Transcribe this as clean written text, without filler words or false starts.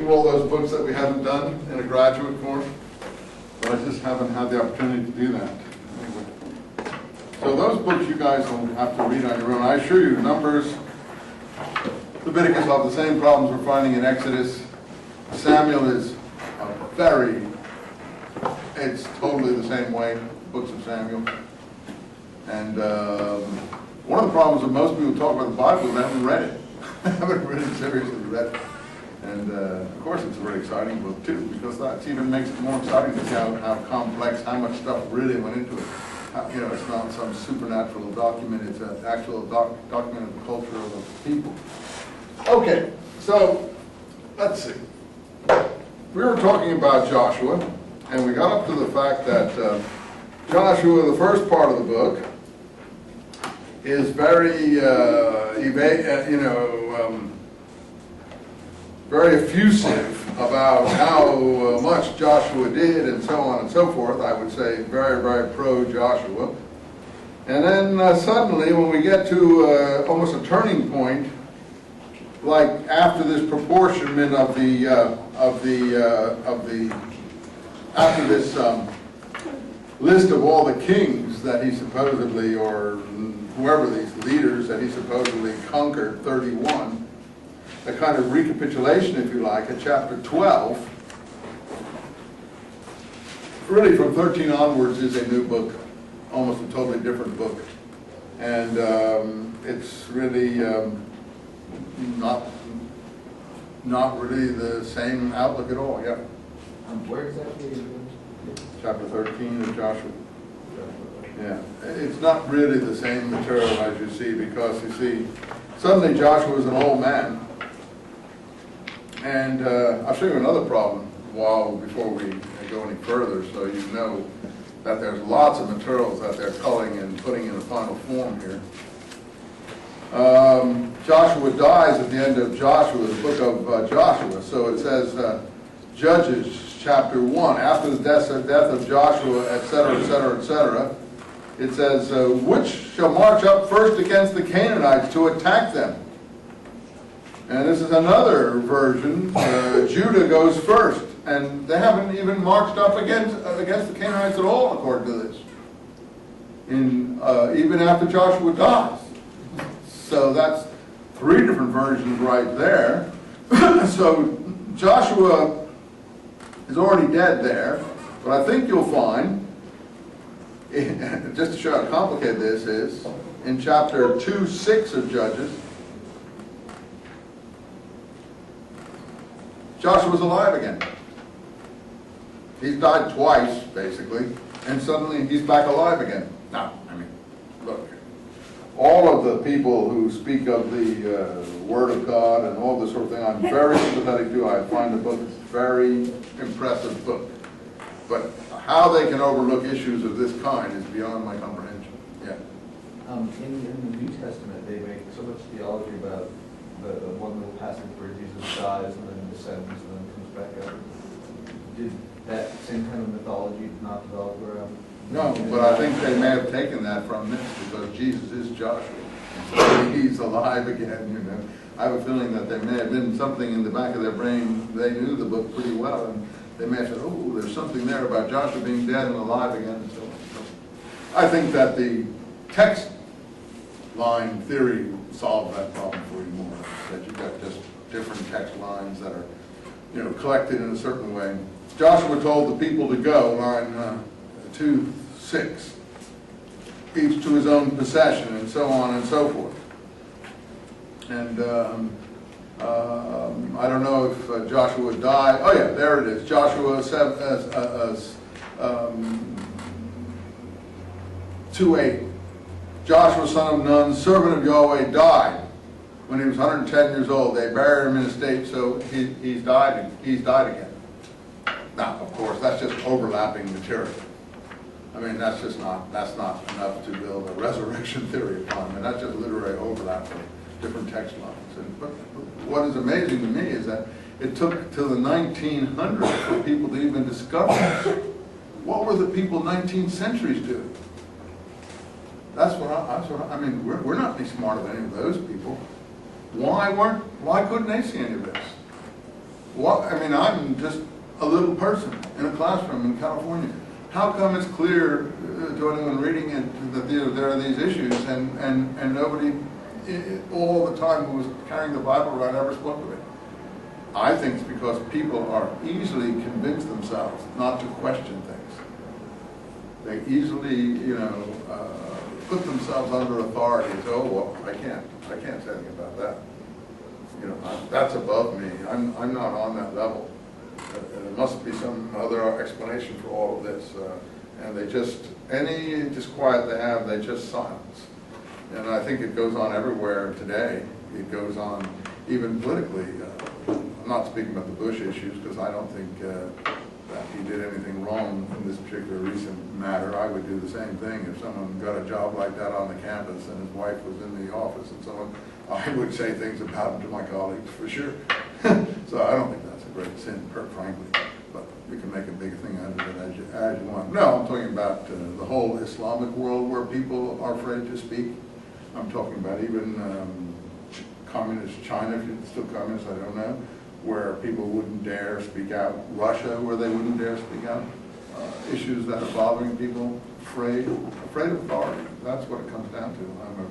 through all those books that we haven't done in a graduate course, but I just haven't had the opportunity to do that. So those books you guys will have to read on your own. I assure you, Numbers, Leviticus have the same problems we're finding in Exodus. Samuel is it's totally the same way, books of Samuel. And one of the problems that most people talk about the Bible is they haven't read it. I haven't really seriously read it. And of course it's a very exciting book too, because that even makes it more exciting to see how complex, how much stuff really went into it. You know, it's not some supernatural document, it's an actual document of the culture of the people. Okay, so let's see. We were talking about Joshua, and we got up to the fact that Joshua, the first part of the book, is very, very effusive about how much Joshua did and so on and so forth. I would say very, very pro-Joshua. And then suddenly, when we get to almost a turning point, like after this proportionment after this list of all the kings that he supposedly, or whoever these leaders that he supposedly conquered, 31, a kind of recapitulation, if you like, at chapter 12, really from 13 onwards is a new book, almost a totally different book. And it's really not really the same outlook at all, yeah. Where exactly is it? Chapter 13 of Joshua. Yeah, it's not really the same material as you see, because you see, suddenly Joshua is an old man. And I'll show you another problem before we go any further, so you know that there's lots of materials that they're culling and putting in a final form here. Joshua dies at the end of Joshua, the book of Joshua. So it says, Judges chapter 1, after the death of Joshua, etc., etc., etc., it says, which shall march up first against the Canaanites to attack them? And this is another version. Judah goes first, and they haven't even marched up against the Canaanites at all, according to this, even after Joshua dies. So that's 3 different versions right there. So Joshua is already dead there, but I think you'll find, just to show how complicated this is, in chapter 2:6 of Judges, Joshua's alive again. He's died twice, basically, and suddenly he's back alive again. Now, I mean, look, all of the people who speak of the Word of God and all this sort of thing, I'm very sympathetic to. I find the book a very impressive book. But how they can overlook issues of this kind is beyond my comprehension. Yeah. In the New Testament, they make so much theology about the one little passage where Jesus dies and then descends and then comes back up. Did that same kind of mythology not develop around? No, but I think they may have taken that from this, because Jesus is Joshua. So he's alive again, you know. I have a feeling that there may have been something in the back of their brain. They knew the book pretty well, and they may have said, oh, there's something there about Joshua being dead and alive again, and so on. So I think that the text line theory solved that problem for you more, that you've got just different text lines that are, you know, collected in a certain way. Joshua told the people to go, line 2:6, each to his own possession, and so on and so forth. And I don't know if Joshua died. Oh yeah, there it is. Joshua 2:8. Joshua, son of Nun, servant of Yahweh, died when he was 110 years old. They buried him in a state, so he's died again. Now, of course, that's just overlapping material. I mean, that's not enough to build a resurrection theory upon. I mean, that's just literary overlap of different text lines. But what is amazing to me is that it took till the 1900s for people to even discover this. What were the people 19th centuries doing? That's what I mean, we're not any smarter than any of those people. Why couldn't they see any of this? What, I mean, I'm just a little person in a classroom in California. How come it's clear to anyone reading it that there are these issues and nobody all the time who was carrying the Bible around ever spoke of it? I think it's because people are easily convince themselves not to question things. They easily, put themselves under authority and say, oh, well, I can't say anything about that. That's above me. I'm not on that level. There must be some other explanation for all of this. And they just, any disquiet they have, they just silence. And I think it goes on everywhere today. It goes on even politically. I'm not speaking about the Bush issues because I don't think that he did anything wrong in this particular recent matter. I would do the same thing if someone got a job like that on the campus and his wife was in the office and so on. I would say things about him to my colleagues for sure. So I don't think that's a great sin, frankly. But you can make a big thing out of it as you want. No, I'm talking about the whole Islamic world where people are afraid to speak. I'm talking about even communist China, if it's still communist, I don't know, where people wouldn't dare speak out. Russia, where they wouldn't dare speak out. Issues that are bothering people, afraid of authority. That's what it comes down to. I'm a